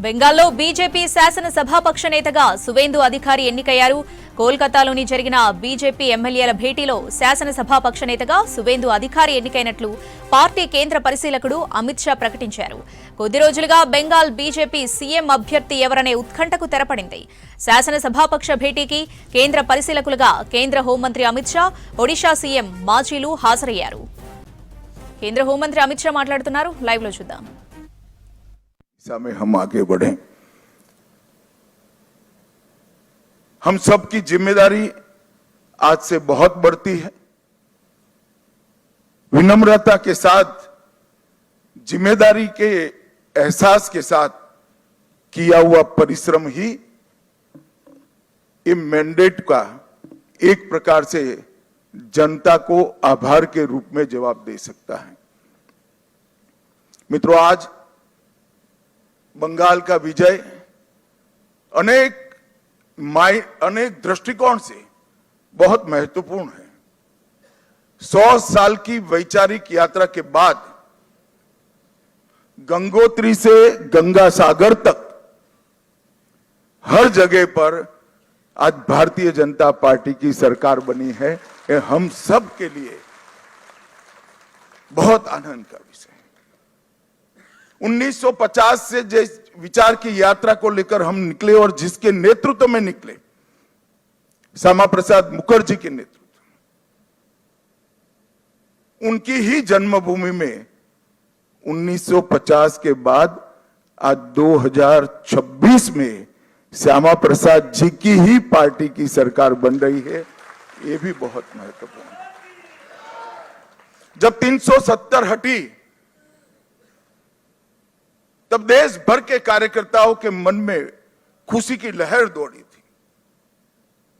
బెంగాల్లో బీజేపీ శాసనసభాపక్ష నేతగా సువేందు అధికారి ఎన్నికయ్యారు. కోల్కతాలోని జరిగిన బీజేపీ ఎమ్మెల్యేల భేటీలో శాసనసభాపక్ష నేతగా సువేందు అధికారి ఎన్నికైనట్లు పార్టీ కేంద్ర పరిశీలకుడు అమిత్ షా ప్రకటించారు. కొద్ది రోజులుగా బెంగాల్ బీజేపీ సీఎం అభ్యర్థి ఎవరనే ఉత్కంఠకు తెరపడింది. శాసనసభాపక్ష భేటీకి కేంద్ర పరిశీలకులుగా కేంద్ర హోంమంత్రి అమిత్ షా, ఒడిషా సీఎం మాజీలు హాజరయ్యారు. కేంద్ర హోంమంత్రి అమిత్ షా మాట్లాడుతున్నారు. లైవ్ లో చూద్దాం. में हम आगे बढ़े। हम सब की जिम्मेदारी आज से बहुत बढ़ती है। विनम्रता के साथ, जिम्मेदारी के एहसास के साथ किया हुआ परिश्रम ही ये मैंडेट का एक प्रकार से जनता को आभार के रूप में जवाब दे सकता है। मित्रों, आज बंगाल का विजय अनेक दृष्टिकोण से बहुत महत्वपूर्ण है। 100 साल की वैचारिक यात्रा के बाद गंगोत्री से गंगा सागर तक हर जगह पर आज भारतीय जनता पार्टी की सरकार बनी है। ये हम सब के लिए बहुत आनंद का विषय है। 1950 से जिस विचार की यात्रा को लेकर हम निकले और जिसके नेतृत्व में निकले, श्यामा प्रसाद मुखर्जी के नेतृत्व, उनकी ही जन्मभूमि में 1950 के बाद आज 2026 में श्यामा प्रसाद जी की ही पार्टी की सरकार बन रही है। ये भी बहुत महत्वपूर्ण है। जब 370 हटी तब देश भर के कार्यकर्ताओं के मन में खुशी की लहर दौड़ी थी,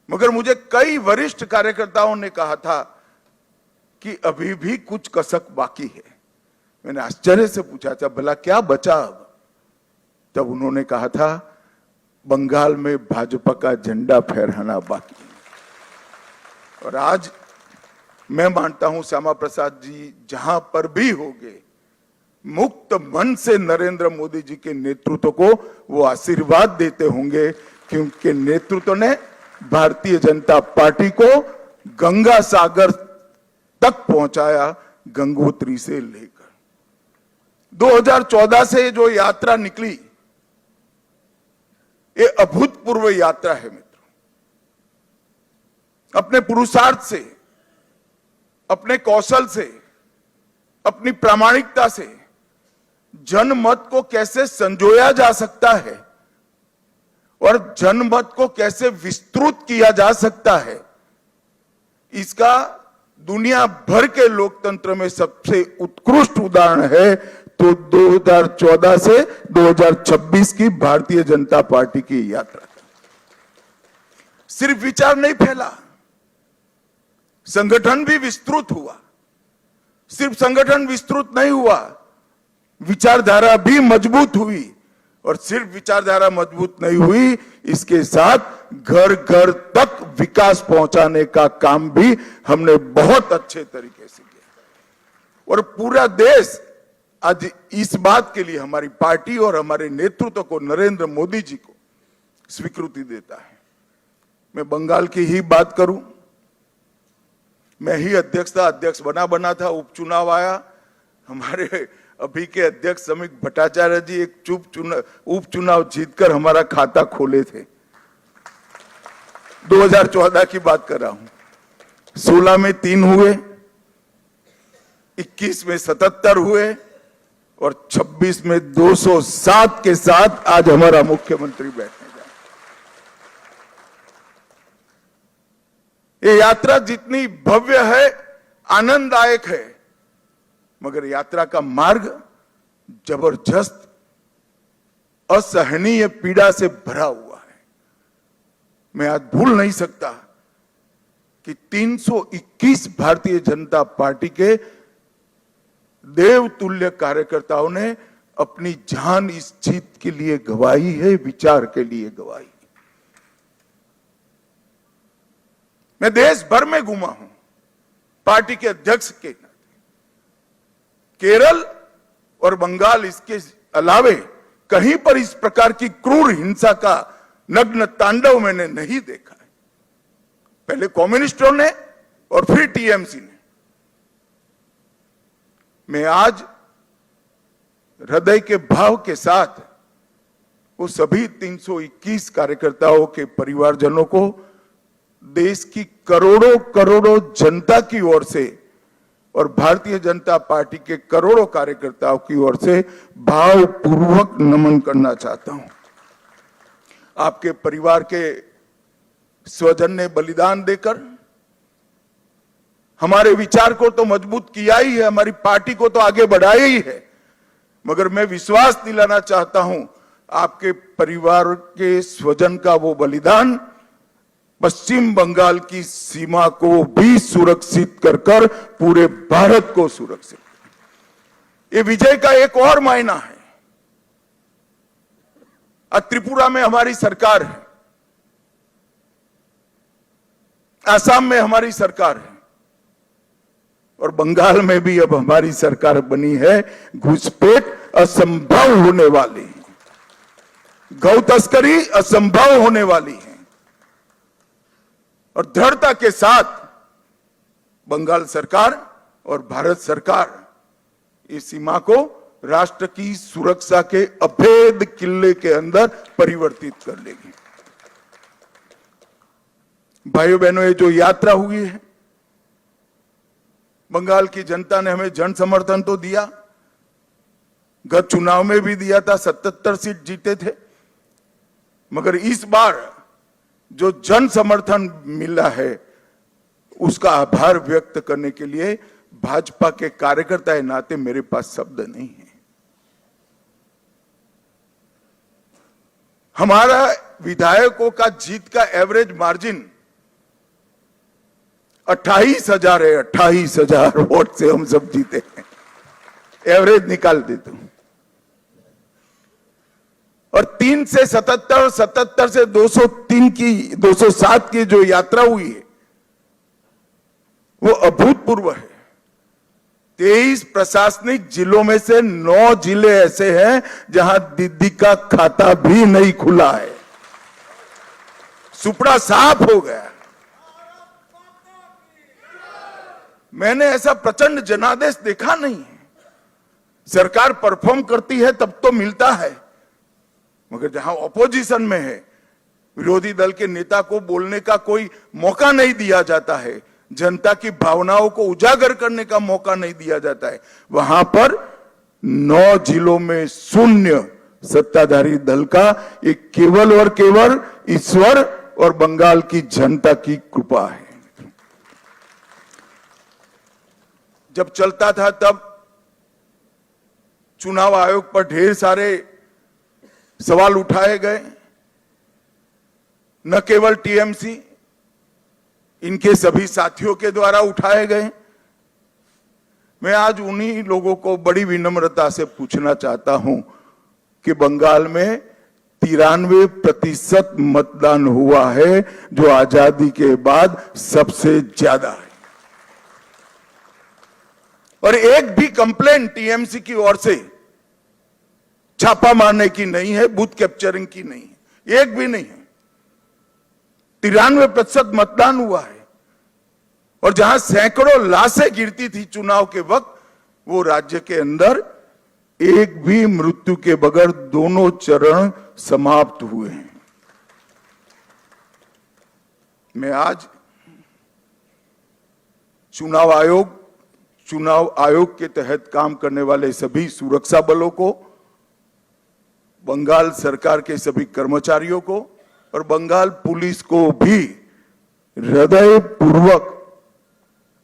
मगर मुझे कई वरिष्ठ कार्यकर्ताओं ने कहा था कि अभी भी कुछ कसक बाकी है। मैंने आश्चर्य से पूछा था, भला क्या बचा अब? तब उन्होंने कहा था, बंगाल में भाजपा का झंडा फहराना बाकी है। और आज मैं मानता हूं श्यामा प्रसाद जी जहां पर भी होंगे, मुक्त मन से नरेंद्र मोदी जी के नेतृत्व को वो आशीर्वाद देते होंगे, क्योंकि नेतृत्व ने भारतीय जनता पार्टी को गंगा सागर तक पहुंचाया, गंगोत्री से लेकर 2014 से जो यात्रा निकली, ये अभूतपूर्व यात्रा है मित्रों। अपने पुरुषार्थ से, अपने कौशल से, अपनी प्रामाणिकता से जनमत को कैसे संजोया जा सकता है और जनमत को कैसे विस्तृत किया जा सकता है, इसका दुनिया भर के लोकतंत्र में सबसे उत्कृष्ट उदाहरण है तो 2014 से 2026 की भारतीय जनता पार्टी की यात्रा। सिर्फ विचार नहीं फैला, संगठन भी विस्तृत हुआ। सिर्फ संगठन विस्तृत नहीं हुआ, विचारधारा भी मजबूत हुई। और सिर्फ विचारधारा मजबूत नहीं हुई, इसके साथ घर घर तक विकास पहुंचाने का काम भी हमने बहुत अच्छे तरीके से किया। और पूरा देश आज इस बात के लिए हमारी पार्टी और हमारे नेतृत्व को, नरेंद्र मोदी जी को स्वीकृति देता है। मैं बंगाल की ही बात करूं, मैं ही अध्यक्ष बना था, उपचुनाव आया। हमारे अभी के अध्यक्ष समीक भट्टाचार्य जी एक उपचुनाव जीतकर हमारा खाता खोले थे। 2014 की बात कर रहा हूं। 16 में 3 हुए, 21 में 77 हुए और 26 में 207 के साथ आज हमारा मुख्यमंत्री बैठने जा रहे। ये यात्रा जितनी भव्य है, आनंददायक है, मगर यात्रा का मार्ग जबरदस्त असहनीय पीड़ा से भरा हुआ है। मैं आज भूल नहीं सकता कि 321 भारतीय जनता पार्टी के देवतुल्य कार्यकर्ताओं ने अपनी जान इस जीत के लिए गवाई है, विचार के लिए गवाई। मैं देश भर में घूमा हूं पार्टी के अध्यक्ष के नाते। केरल और बंगाल इसके अलावे कहीं पर इस प्रकार की क्रूर हिंसा का नग्न तांडव मैंने नहीं देखा है। पहले कम्युनिस्टों ने और फिर टीएमसी ने। मैं आज हृदय के भाव के साथ वो सभी 321 कार्यकर्ताओं के परिवारजनों को देश की करोड़ों करोड़ों जनता की ओर से और भारतीय जनता पार्टी के करोड़ों कार्यकर्ताओं की ओर से भावपूर्वक नमन करना चाहता हूं। आपके परिवार के स्वजन ने बलिदान देकर हमारे विचार को तो मजबूत किया ही है, हमारी पार्टी को तो आगे बढ़ाया ही है, मगर मैं विश्वास दिलाना चाहता हूं आपके परिवार के स्वजन का वो बलिदान पश्चिम बंगाल की सीमा को भी सुरक्षित कर पूरे भारत को सुरक्षित। ये विजय का एक और मायना है। आज त्रिपुरा में हमारी सरकार है, आसाम में हमारी सरकार है और बंगाल में भी अब हमारी सरकार बनी है। घुसपैठ असंभव होने वाली है, गौ तस्करी असंभव होने वाली है और दृढ़ता के साथ बंगाल सरकार और भारत सरकार इस सीमा को राष्ट्र की सुरक्षा के अभेद किले के अंदर परिवर्तित कर लेगी। भाइयों बहनों, ये जो यात्रा हुई है, बंगाल की जनता ने हमें जन समर्थन तो दिया, गत चुनाव में भी दिया था, 77 सीट जीते थे, मगर इस बार जो जन समर्थन मिला है उसका आभार व्यक्त करने के लिए भाजपा के कार्यकर्ता के नाते मेरे पास शब्द नहीं है। हमारा विधायकों का जीत का एवरेज मार्जिन 28,000 है। 28,000 वोट से हम सब जीते हैं, एवरेज निकाल देता हूं। और 3 से 77, 77 से 203 की 207 की जो यात्रा हुई है वो अभूतपूर्व है। 23 प्रशासनिक जिलों में से 9 जिले ऐसे हैं जहां दीदी का खाता भी नहीं खुला है, सुपड़ा साफ हो गया। मैंने ऐसा प्रचंड जनादेश देखा नहीं है। सरकार परफॉर्म करती है तब तो मिलता है, मगर जहां ऑपोजिशन में है, विरोधी दल के नेता को बोलने का कोई मौका नहीं दिया जाता है, जनता की भावनाओं को उजागर करने का मौका नहीं दिया जाता है, वहां पर 9 जिलों में शून्य सत्ताधारी दल का। ये केवल और केवल ईश्वर और बंगाल की जनता की कृपा है। जब चलता था तब चुनाव आयोग पर ढेर सारे सवाल उठाए गए, न केवल टीएमसी, इनके सभी साथियों के द्वारा उठाए गए। मैं आज उन्हीं लोगों को बड़ी विनम्रता से पूछना चाहता हूं कि बंगाल में 93% मतदान हुआ है, जो आजादी के बाद सबसे ज्यादा है, और एक भी कंप्लेंट टीएमसी की ओर से छापा मारने की नहीं है, बूथ कैप्चरिंग की नहीं है, एक भी नहीं है। 93% मतदान हुआ है, और जहां सैकड़ों लाशें गिरती थी चुनाव के वक्त, वो राज्य के अंदर एक भी मृत्यु के बगैर दोनों चरण समाप्त हुए हैं। मैं आज चुनाव आयोग के तहत काम करने वाले सभी सुरक्षा बलों को, बंगाल सरकार के सभी कर्मचारियों को और बंगाल पुलिस को भी हृदयपूर्वक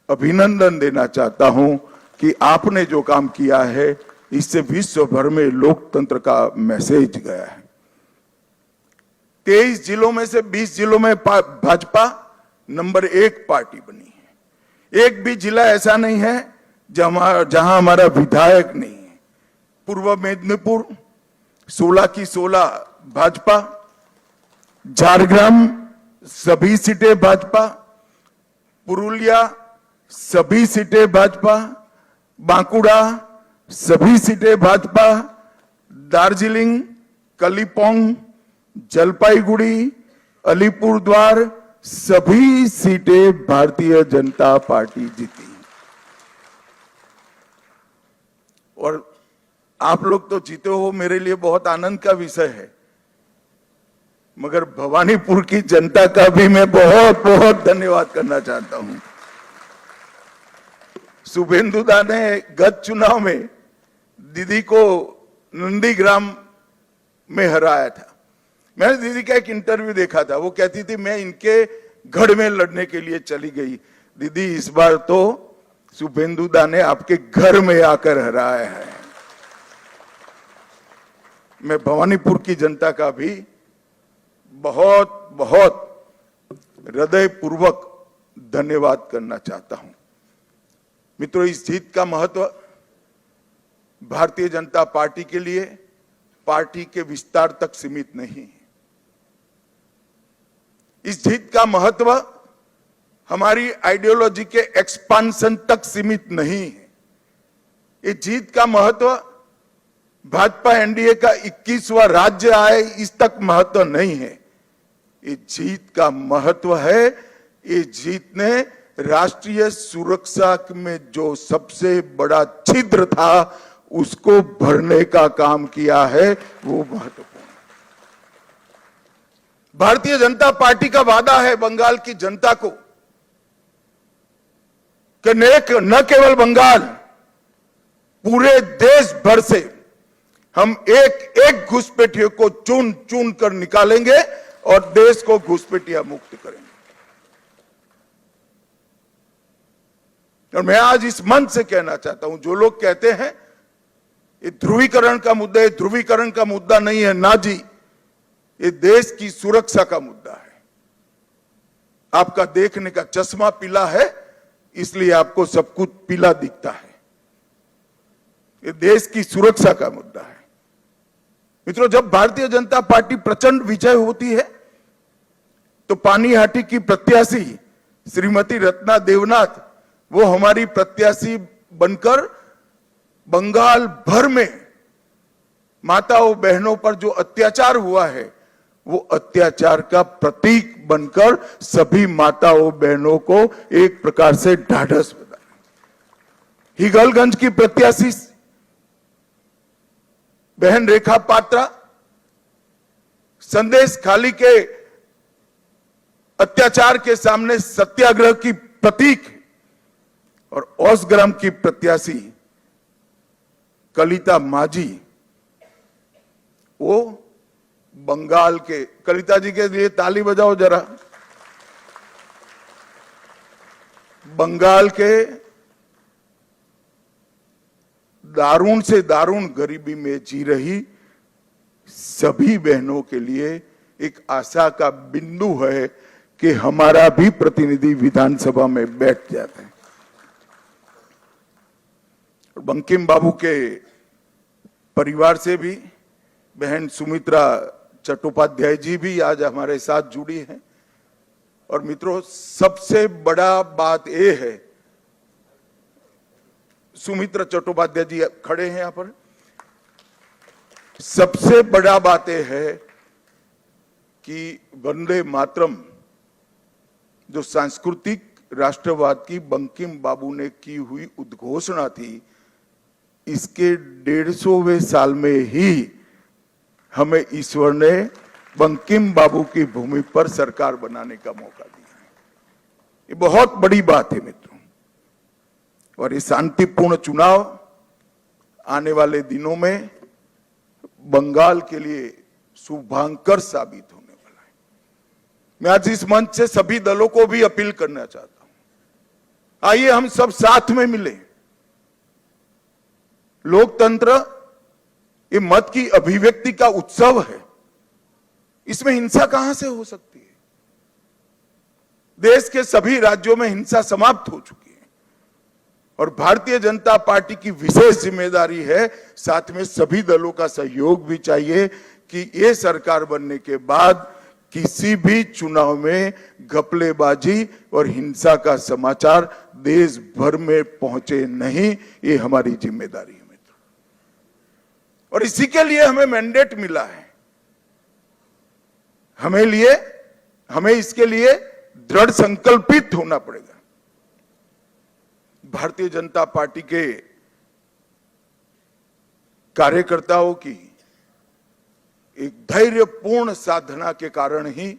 अभिनंदन देना चाहता हूं कि आपने जो काम किया है इससे विश्व भर में लोकतंत्र का मैसेज गया है। 23 जिलों में से 20 जिलों में भाजपा नंबर 1 पार्टी बनी है। एक भी जिला ऐसा नहीं है जहां हमारा विधायक नहीं है। पूर्व मेदिनीपुर 16 की 16 भाजपा, झारग्राम सभी सीटें भाजपा, पुरुलिया सभी सीटें भाजपा, बांकुड़ा सभी सीटें भाजपा, दार्जिलिंग कलिम्पोंग, जलपाईगुड़ी, अलीपुरद्वार सभी सीटें भारतीय जनता पार्टी जीती। और आप लोग तो जीते हो, मेरे लिए बहुत आनंद का विषय है, मगर भवानीपुर की जनता का भी मैं बहुत बहुत धन्यवाद करना चाहता हूं। शुभेंदुदा ने गत चुनाव में दीदी को नंदीग्राम में हराया था। मैंने दीदी का एक इंटरव्यू देखा था, वो कहती थी मैं इनके गढ़ में लड़ने के लिए चली गई। दीदी इस बार तो शुभेंदुदा ने आपके घर में आकर हराया है। मैं भवानीपुर की जनता का भी बहुत बहुत हृदयपूर्वक धन्यवाद करना चाहता हूं। मित्रों, इस जीत का महत्व भारतीय जनता पार्टी के लिए पार्टी के विस्तार तक सीमित नहीं है। इस जीत का महत्व हमारी आइडियोलॉजी के एक्सपांशन तक सीमित नहीं है। इस जीत का महत्व भाजपा एनडीए का 21वां राज्य आए इस तक महत्व नहीं है। इस जीत का महत्व है, इस जीत ने राष्ट्रीय सुरक्षा में जो सबसे बड़ा छिद्र था उसको भरने का काम किया है, वो महत्वपूर्ण। भारतीय जनता पार्टी का वादा है बंगाल की जनता को कि न केवल बंगाल, पूरे देश भर से हम एक एक घुसपैठियों को चुन चुन कर निकालेंगे और देश को घुसपैठिया मुक्त करेंगे। और मैं आज इस मंच से कहना चाहता हूं, जो लोग कहते हैं ये ध्रुवीकरण का मुद्दा है, ध्रुवीकरण का मुद्दा नहीं है ना जी, ये देश की सुरक्षा का मुद्दा है। आपका देखने का चश्मा पीला है, इसलिए आपको सब कुछ पीला दिखता है। ये देश की सुरक्षा का मुद्दा है। मित्रों, जब भारतीय जनता पार्टी प्रचंड विजय होती है तो पानीहाटी की प्रत्याशी श्रीमती रत्ना देवनाथ, वो हमारी प्रत्याशी बनकर बंगाल भर में माताओं बहनों पर जो अत्याचार हुआ है वो अत्याचार का प्रतीक बनकर सभी माताओं बहनों को एक प्रकार से ढाढ़स बना। हिगलगंज की प्रत्याशी बहन रेखा पात्रा संदेश खाली के अत्याचार के सामने सत्याग्रह की प्रतीक, और औसग्राम की प्रत्याशी कलिता माझी, वो बंगाल के, कलिता जी के लिए ताली बजाओ जरा, बंगाल के दारुण से दारुण गरीबी में जी रही सभी बहनों के लिए एक आशा का बिंदु है कि हमारा भी प्रतिनिधि विधानसभा में बैठ जाते हैं। बंकिम बाबू के परिवार से भी बहन सुमित्रा चट्टोपाध्याय जी भी आज हमारे साथ जुड़ी हैं। और मित्रों, सबसे बड़ा बात यह है, सुमित्रा चट्टोपाध्याय जी खड़े हैं यहां पर, सबसे बड़ा बात यह है कि वंदे मातरम जो सांस्कृतिक राष्ट्रवाद की बंकिम बाबू ने की हुई उद्घोषणा थी, इसके 150वें साल में ही हमें ईश्वर ने बंकिम बाबू की भूमि पर सरकार बनाने का मौका दिया है। ये बहुत बड़ी बात है मित्रों। और ये शांतिपूर्ण चुनाव आने वाले दिनों में बंगाल के लिए शुभांकर साबित होने वाला है। मैं आज इस मंच से सभी दलों को भी अपील करना चाहता हूं, आइए हम सब साथ में मिले। लोकतंत्र ये मत की अभिव्यक्ति का उत्सव है, इसमें हिंसा कहां से हो सकती है? देश के सभी राज्यों में हिंसा समाप्त हो चुकी है और भारतीय जनता पार्टी की विशेष जिम्मेदारी है, साथ में सभी दलों का सहयोग भी चाहिए कि ये सरकार बनने के बाद किसी भी चुनाव में घपलेबाजी और हिंसा का समाचार देश भर में पहुंचे नहीं। ये हमारी जिम्मेदारी है मित्रों, और इसी के लिए हमें मैंडेट मिला है। हमें इसके लिए दृढ़ संकल्पित होना पड़ेगा। भारतीय जनता पार्टी के कार्यकर्ताओं की एक धैर्यपूर्ण साधना के कारण ही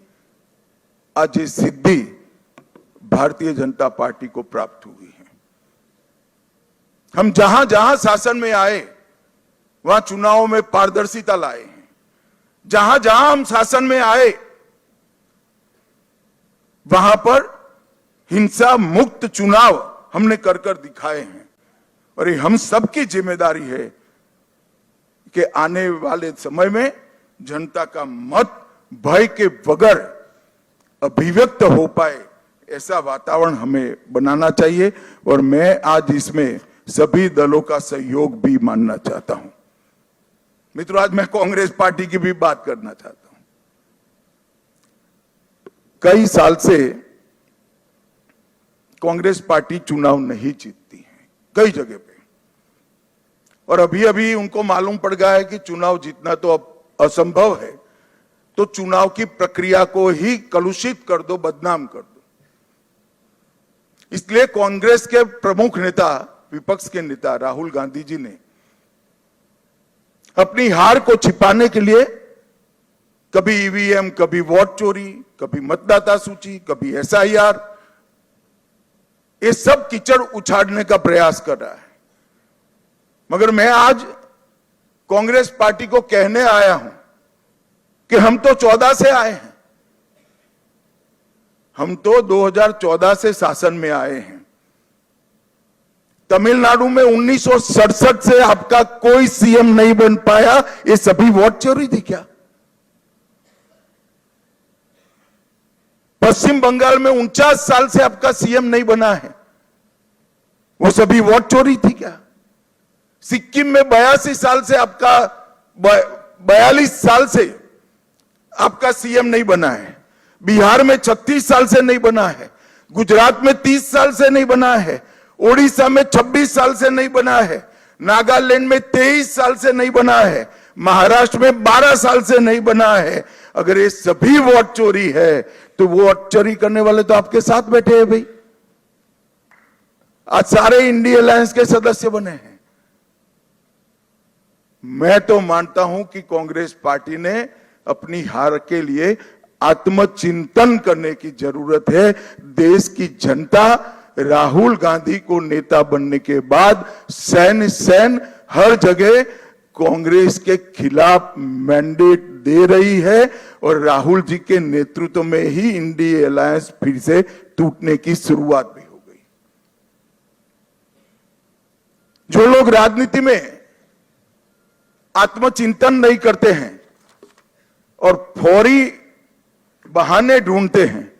आज ये सिद्धि भारतीय जनता पार्टी को प्राप्त हुई है। हम जहां जहां शासन में आए वहां चुनावों में पारदर्शिता लाए हैं। जहां जहां हम शासन में आए वहां पर हिंसा मुक्त चुनाव हमने कर दिखाए हैं। और ये हम सबकी जिम्मेदारी है कि आने वाले समय में जनता का मत भय के बगैर अभिव्यक्त हो पाए, ऐसा वातावरण हमें बनाना चाहिए। और मैं आज इसमें सभी दलों का सहयोग भी मानना चाहता हूं। मित्रों, आज मैं कांग्रेस पार्टी की भी बात करना चाहता हूं। कई साल से कांग्रेस पार्टी चुनाव नहीं जीतती है कई जगह पे, और अभी अभी उनको मालूम पड़ गया है कि चुनाव जीतना तो अब असंभव है, तो चुनाव की प्रक्रिया को ही कलुषित कर दो, बदनाम कर दो। इसलिए कांग्रेस के प्रमुख नेता, विपक्ष के नेता राहुल गांधी जी ने अपनी हार को छिपाने के लिए कभी ईवीएम, कभी वोट चोरी, कभी मतदाता सूची, कभी एसआईआर, ये सब कीचड़ उछाड़ने का प्रयास कर रहा है। मगर मैं आज कांग्रेस पार्टी को कहने आया हूं कि हम तो 14 से आए हैं, हम तो 2014 से शासन में आए हैं। तमिलनाडु में 1967 से आपका कोई सीएम नहीं बन पाया, ये सभी वोट चोरी थी क्या? पश्चिम बंगाल में 49 साल से आपका सीएम नहीं बना है, वो सभी वोट चोरी थी क्या? सिक्किम में 82 साल से आपका 42 साल से आपका सीएम नहीं बना है। बिहार में 36 साल से नहीं बना है। गुजरात में 30 साल से नहीं बना है। ओडिशा में 26 साल से नहीं बना है। नागालैंड में 23 साल से नहीं बना है। महाराष्ट्र में 12 साल से नहीं बना है। अगर ये सभी वोट चोरी है तो वोट चोरी करने वाले तो आपके साथ बैठे हैं भाई। आज सारे इंडिया अलायंस के सदस्य बने हैं। मैं तो मानता हूं कि कांग्रेस पार्टी ने अपनी हार के लिए आत्मचिंतन करने की जरूरत है। देश की जनता राहुल गांधी को नेता बनने के बाद सैन हर जगह कांग्रेस के खिलाफ मैंडेट दे रही है, और राहुल जी के नेतृत्व में ही इंडिया अलायंस फिर से टूटने की शुरुआत भी हो गई। जो लोग राजनीति में आत्मचिंतन नहीं करते हैं और फौरी बहाने ढूंढते हैं,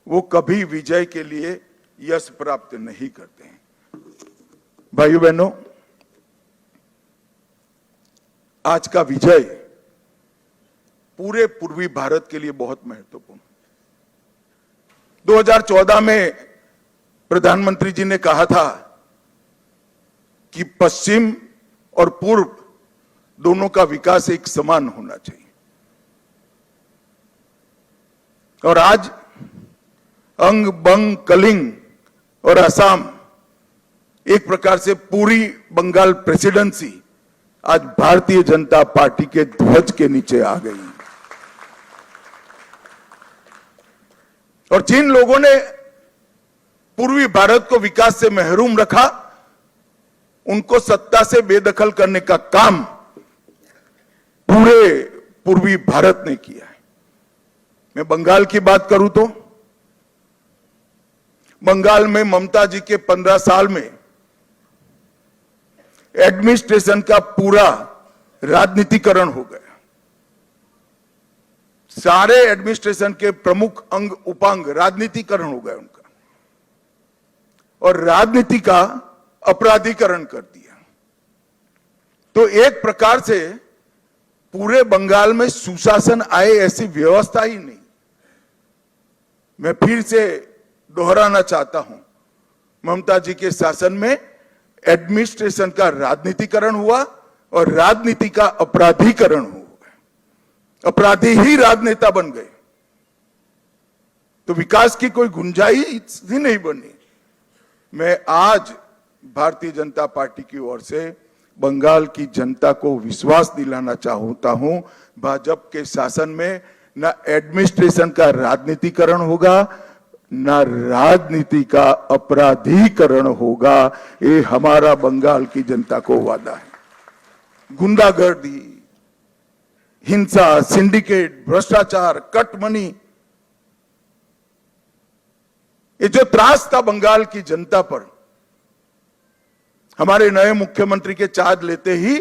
वो कभी विजय के लिए यश प्राप्त नहीं करते हैं। भाइयों बहनों, आज का विजय पूरे पूर्वी भारत के लिए बहुत महत्वपूर्ण। 2014 में प्रधानमंत्री जी ने कहा था कि पश्चिम और पूर्व दोनों का विकास एक समान होना चाहिए, और आज अंग, बंग, कलिंग और असम, एक प्रकार से पूरी बंगाल प्रेसिडेंसी आज भारतीय जनता पार्टी के ध्वज के नीचे आ गई। और जिन लोगों ने पूर्वी भारत को विकास से महरूम रखा, उनको सत्ता से बेदखल करने का काम पूरे पूर्वी भारत ने किया है। मैं बंगाल की बात करूं तो बंगाल में ममता जी के 15 साल में एडमिनिस्ट्रेशन का पूरा राजनीतिकरण हो गया। सारे एडमिनिस्ट्रेशन के प्रमुख अंग उपांग राजनीतिकरण हो गया उनका, और राजनीति का अपराधीकरण कर दिया। तो एक प्रकार से पूरे बंगाल में सुशासन आए ऐसी व्यवस्था ही नहीं। मैं फिर से दोहराना चाहता हूं, ममता जी के शासन में एडमिनिस्ट्रेशन का राजनीतिकरण हुआ और राजनीति का अपराधीकरण हुआ। अपराधी ही राजनेता बन गए तो विकास की कोई गुंजाइश ही नहीं बनी। मैं आज भारतीय जनता पार्टी की ओर से बंगाल की जनता को विश्वास दिलाना चाहता हूं, भाजपा के शासन में न एडमिनिस्ट्रेशन का राजनीतिकरण होगा, न राजनीति का अपराधीकरण होगा। ये हमारा बंगाल की जनता को वादा है। गुंडागर्दी, हिंसा, सिंडिकेट, भ्रष्टाचार, कट मनी, ये जो त्रास था बंगाल की जनता पर, हमारे नए मुख्यमंत्री के चार्ज लेते ही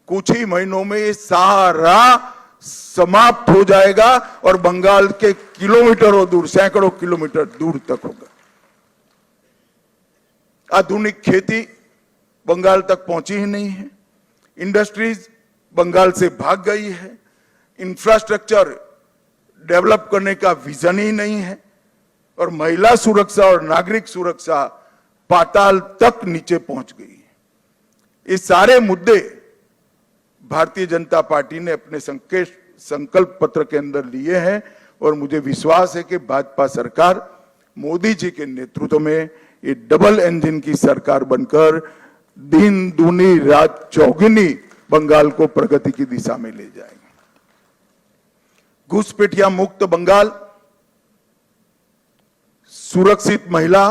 कुछ ही महीनों में ये सारा समाप्त हो जाएगा और बंगाल के किलोमीटरों दूर, सैकड़ों किलोमीटर दूर तक होगा। आधुनिक खेती बंगाल तक पहुंची ही नहीं है, इंडस्ट्रीज बंगाल से भाग गई है, इंफ्रास्ट्रक्चर डेवलप करने का विजन ही नहीं है और महिला सुरक्षा और नागरिक सुरक्षा पाताल तक नीचे पहुंच गई है। ये सारे मुद्दे भारतीय जनता पार्टी ने अपने संकल्प पत्र के अंदर लिए हैं और मुझे विश्वास है कि भाजपा सरकार मोदी जी के नेतृत्व में ये डबल इंजन की सरकार बनकर दिन दूनी रात चौगुनी बंगाल को प्रगति की दिशा में ले जाएगी। घुसपैठिया मुक्त बंगाल, सुरक्षित महिला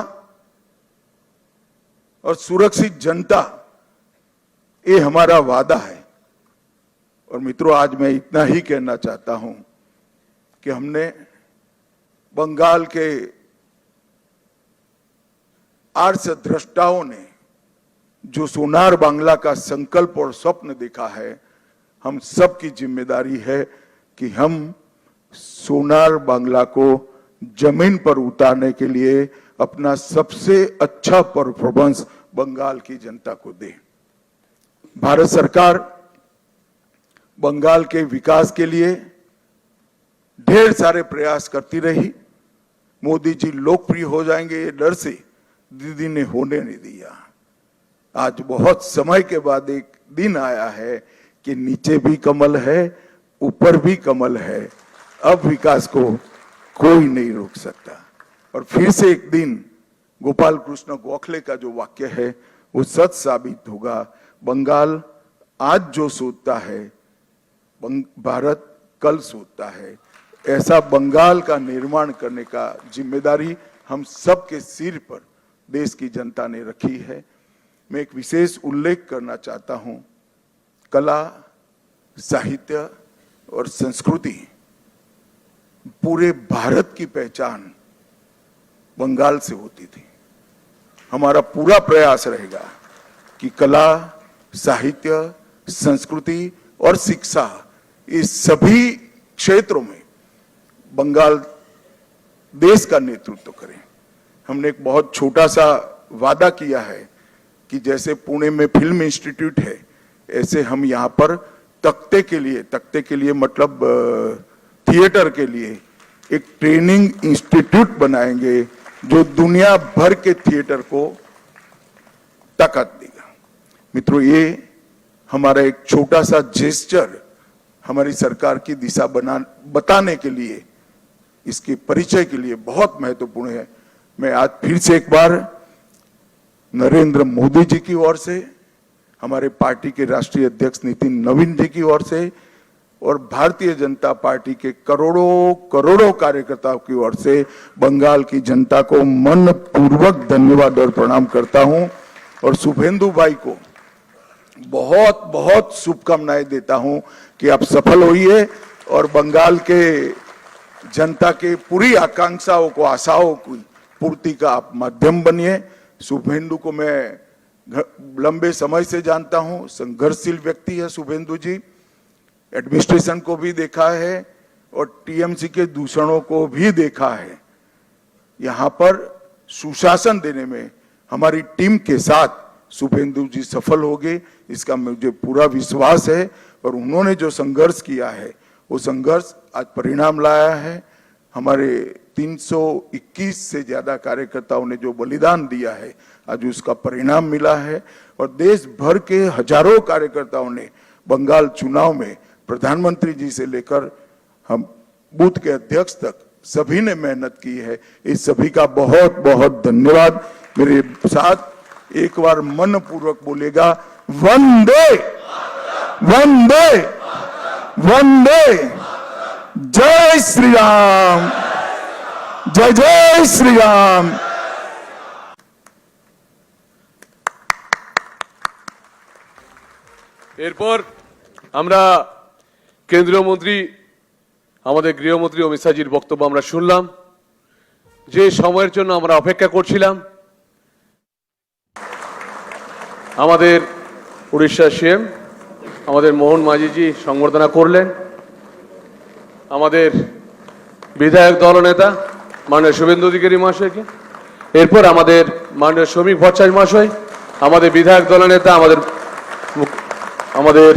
और सुरक्षित जनता, ये हमारा वादा है। और मित्रों, आज मैं इतना ही कहना चाहता हूं कि हमने बंगाल के आर्ष द्रष्टाओं ने जो सोनार बांग्ला का संकल्प और स्वप्न देखा है, हम सबकी जिम्मेदारी है कि हम सोनार बांग्ला को जमीन पर उतारने के लिए अपना सबसे अच्छा परफॉर्मेंस बंगाल की जनता को दे। भारत सरकार बंगाल के विकास के लिए ढेर सारे प्रयास करती रही। मोदी जी लोकप्रिय हो जाएंगे ये डर से दीदी ने होने नहीं दिया। आज बहुत समय के बाद एक दिन आया है कि नीचे भी कमल है, ऊपर भी कमल है। अब विकास को कोई नहीं रोक सकता। और फिर से एक दिन गोपाल कृष्ण गोखले का जो वाक्य है वो सच साबित होगा। बंगाल आज जो सोचता है, भारत कल सोचता है। ऐसा बंगाल का निर्माण करने का जिम्मेदारी हम सबके सिर पर देश की जनता ने रखी है। मैं एक विशेष उल्लेख करना चाहता हूं, कला, साहित्य और संस्कृति, पूरे भारत की पहचान बंगाल से होती थी। हमारा पूरा प्रयास रहेगा कि कला, साहित्य, संस्कृति और शिक्षा, इस सभी क्षेत्रों में बंगाल देश का नेतृत्व करे। हमने एक बहुत छोटा सा वादा किया है कि जैसे पुणे में फिल्म इंस्टीट्यूट है, ऐसे हम यहाँ पर तख्ते के लिए मतलब थिएटर के लिए एक ट्रेनिंग इंस्टीट्यूट बनाएंगे जो दुनिया भर के थिएटर को ताकत देगा। मित्रों, ये हमारा एक छोटा सा जेस्चर हमारी सरकार की दिशा बताने के लिए, इसके परिचय के लिए बहुत महत्वपूर्ण है। मैं आज फिर से एक बार नरेंद्र मोदी जी की ओर से, हमारे पार्टी के राष्ट्रीय अध्यक्ष नितिन नवीन जी की ओर से और भारतीय जनता पार्टी के करोड़ों कार्यकर्ताओं की ओर से बंगाल की जनता को मनपूर्वक धन्यवाद और प्रणाम करता हूं और शुभेंदु भाई को बहुत बहुत शुभकामनाएं देता हूं कि आप सफल होइए और बंगाल के जनता के पूरी आकांक्षाओं को, आशाओं की पूर्ति का आप माध्यम बनिए। शुभेंदु को मैं लंबे समय से जानता हूं, संघर्षशील व्यक्ति है शुभेंदु जी। एडमिनिस्ट्रेशन को भी देखा है और टीएमसी के दूषणों को भी देखा है। यहां पर सुशासन देने में हमारी टीम के साथ शुभेंदु जी सफल होंगे, इसका मुझे पूरा विश्वास है। और उन्होंने जो संघर्ष किया है वो संघर्ष आज परिणाम लाया है। हमारे 321 से ज्यादा कार्यकर्ताओं ने जो बलिदान दिया है, आज उसका परिणाम मिला है। और देश भर के हजारों कार्यकर्ताओं ने बंगाल चुनाव में प्रधानमंत्री जी से लेकर हम बूथ के अध्यक्ष तक सभी ने मेहनत की है। इस सभी का बहुत बहुत धन्यवाद। मेरे साथ एक बार मन पूर्वक बोलेगा, वंदे वंदे वंदे, जय श्री राम, जय जय श्री राम। এরপর আমরা কেন্দ্রীয় মন্ত্রী আমাদের গৃহমন্ত্রী অমিত শাহজির বক্তব্য আমরা শুনলাম। যে সময়ের জন্য আমরা অপেক্ষা করছিলাম, আমাদের উড়িষ্যার সিএম আমাদের মোহন মাঝিজি সংবর্ধনা করলেন। আমাদের বিধায়ক দলনেতা মাননীয় শুভেন্দু অধিকারী মহাশয়কে, এরপর আমাদের মাননীয় শ্রমিক ভট্টাচার্য মহাশয়, আমাদের বিধায়ক দলনেতা আমাদের